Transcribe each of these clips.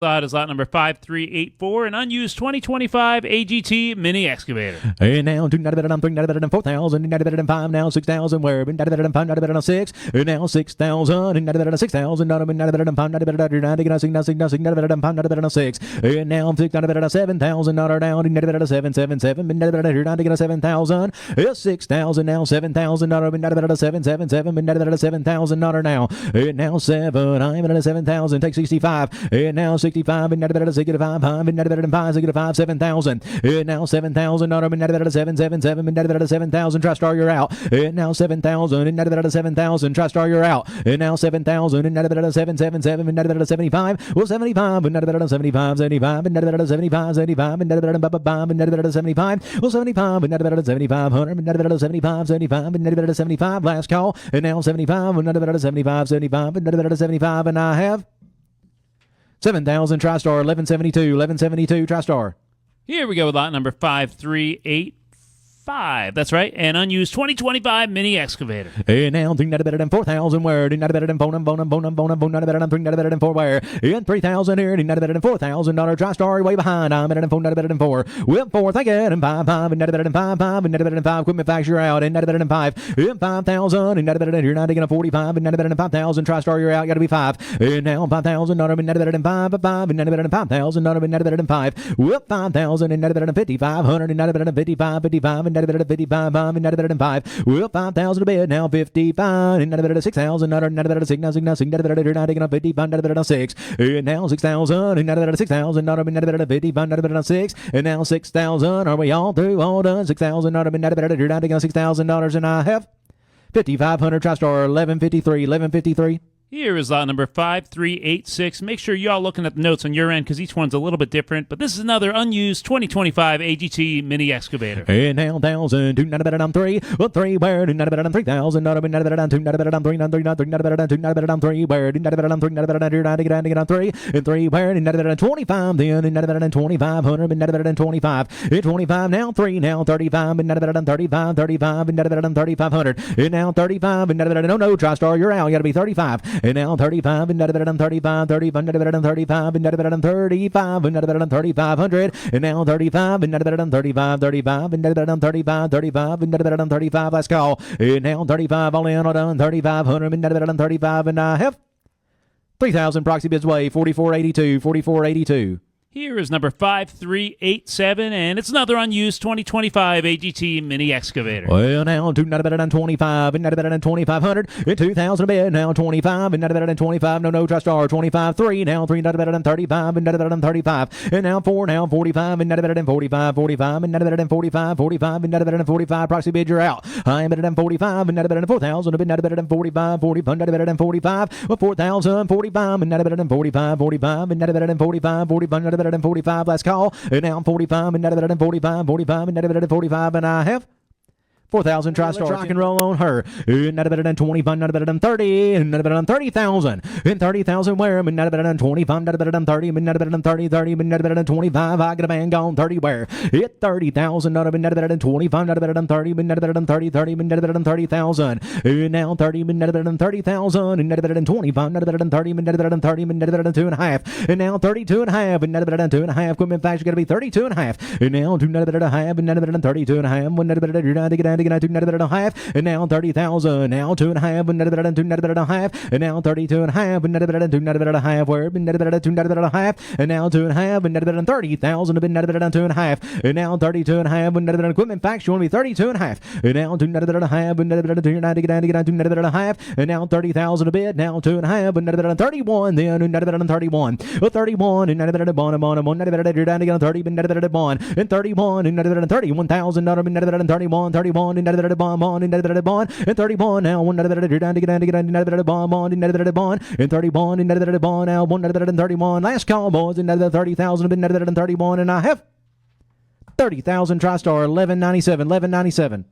Lot is lot number 5384, an unused 2025 AGT mini excavator. And now, 2 better than 3 better than 4,000, better than 5, now 6,000, where been better than 5, better than 6, and now 6,000, and better than 6,000, not better than 5, better than nothing, better than 5, better than 6, and now 6, better than 7,000, not down, and better than 777, better than 7,000, 6,000, now 7,000, not better than 777, better than 7,000, not now, and now 7, I'm better than 7,000, take 65, and now 65, and better than 65, and better than 5, 65, 7,000, and now 7,000, not better than 777, and better than 7,000, Tristar, you're out, and now 7,000, and better than 7,000, Tristar, you're out, and now 7,000, and better than 777, and better than 75, well 75, and better than 75, 75, and better than 75, 75, and better than 75, and better than 75, well 75, and better than 7,500, and better than 75, 75, and better than 75, last call, and now 75, and better than 75, 75, and better than 75, and I have 7,000, Tristar, 1172, Tristar. Here we go with lot number 5385. That's right, an unused 2025 mini excavator. And now 3 better than 4,000, where not better than phone, not better than 3, not better than 4, where in 3,000 here, not better than $4,000, Tristar, way behind, I'm better than 4, not better than 4, with 4, thank you, and 5, and not better than 5, and not better than 5, equipment factory out, and not better than 5, in 5,000, and not better than, you're not taking a 45, and not better than 5,000, Tristar, you're out, gotta be 5, and now 5,000, not better than 5, and not better than 5,000, not better than 5, with 5,000, and not better than 5,500, and not better than 55, and not better than 55, and not better than 5. Well, 5,000 a bit, now 55, and not better than 6,000, not better than 6, nothing, not better than, you're not taking a 55, not better than 6, and now 6,000, and not better than 6,000, not better than 55, not better than 6, and now 6,000, are we all through, all done, 6,000, not better than, you're not taking $6,000, and I have 5,500, Tristar, 1153. Here is lot number 5386. Make sure y'all looking at the notes on your end because each one's a little bit different, but this is another unused 2025 AGT mini excavator. And now 1,000, 2, not better than 3, well 3, where, not better than 3,000, not better than 2, not better than 3, not 3, not better than 2, not better than 3, where, not better than 3, not better than, you're not taking on 3, and 3, where, not better than 25, then, and not better than 2,500, and not better than 25, and 25, now 3, now 35, and not better than 35, 35, and not better than 3,500, and now 35, and not better than, no, Tristar, you're out, you gotta be 35, and now 35, and not better than 35, 35, not better than 35, and not better than 35, and not better than 3,500, and now 35, and not better than 35, 35, and not better than 35, 35, and not better than 35, let's go, and now 35, all in, all done, 3,500, and not better than 35, and I have 3,000, proxy bids way, 4482. Here is number 5387, and it's another unused 2025 AGT mini excavator. Well, now 2, not better than 25, and not better than 2,500, and 2,000 a bit, now 25, and not better than 25, no, Tristar, 25, 3, now 3, not better than 35, and not better than 35, and now 4, now 45, and not better than 45, 45, and not better than 45, 45, and not better than 45, proxy bid, you're out. I am better than 45, and not better than 4,000, a bit, not better than 45, 45, not better than 45, well, 4,000, 45, and not better than 45, 45, and not better than 45, 45, not better than 45, last call, and now 45, and not better than 45, 45, and not better than 45, and I have 4,000, Tristar, rock and roll on her, and not better than 25, not better than 30, and not better than 30,000, and 30,000 where, and not better than 25, not better than 30, and not better than 30, and not better than 25, I got a band gone 30 where, hit 30,000, not better than 25, not better than 30, and not better than 30, and not better than 30,000, and now 30, and not better than 30,000, and not better than 25, not better than 30, and not better than 30, and not better than 2.5, and now 32.5, and not better than 2.5, equipment factory got to be 32.5, and now 2, not better than half, and not better than 32.5, one not better than, you're not to get out, 2, not better than half, and now 30,000, now 2.5, and not better than 2, not better than half, and now 32.5, and not better than 2, not better than half, where, and not better than 2, not better than half, and now 2.5, and not better than 30,000, and not better than 2.5, and now 32.5, and not better than equipment factory, want to be 32.5, and now 2, not better than half, and not better than 2, you're not to get out, 2, not better than half, and now 30,000 a bit, now 2.5, and not better than 31, then, and not better than 31, well, 31, and not better than one, not better than, you're down to get 30, and not better than 1, and 31, and not better than 31,000, not better than 31, 31, and not better than 1, and not better than 1, and 31, now 1, not better than, you're down to get not better than 1, and not better than 1, and 31, and not better than 1, now 1, not better than 31, last call, boys, and not better than 30,000, and not better than 31, and I have 30,000, Tristar, 1197.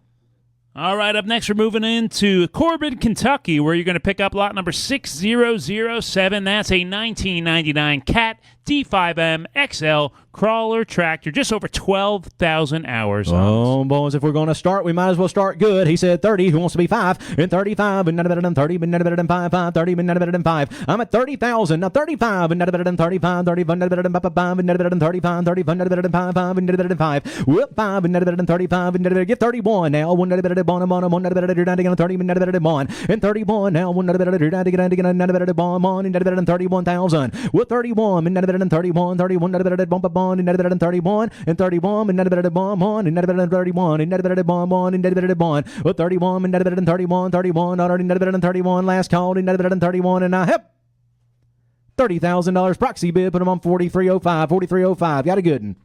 All right, up next, we're moving into Corbin, Kentucky, where you're going to pick up lot number 6007. That's a 1999 Cat D5M XL crawler tractor, just over 12,000 hours. Oh, boys, if we're going to start, we might as well start good. He said 30. Who wants to be 5? And 35, and not better than 30, but not better than 5, 5, 30, but not better than 5. I'm at 30,000. Now 35, and not better than 35, 30, but not better than 5, 5, and not better than 35, 30, but not better than 5, 5, and not better than 5. Whoop, 5, and not better than 35, and not better. Get 31 now. 1 not better than 1, 1 not better than 30, but not better than 1. And 31 now. 1 not better than 30, not better than 1, and not better than 31,000. With 31, and not better than 31, 31, not better than 1, and not better than 31. And 31, and not better than 1, and not better than 31, and not better than 1, and not better than 1. With 31, and not better than 31, 31, already not better than 31. Last call, and not better than 31, and I have $30,000 proxy bid. Put them on 4305, 4305. Got a good one.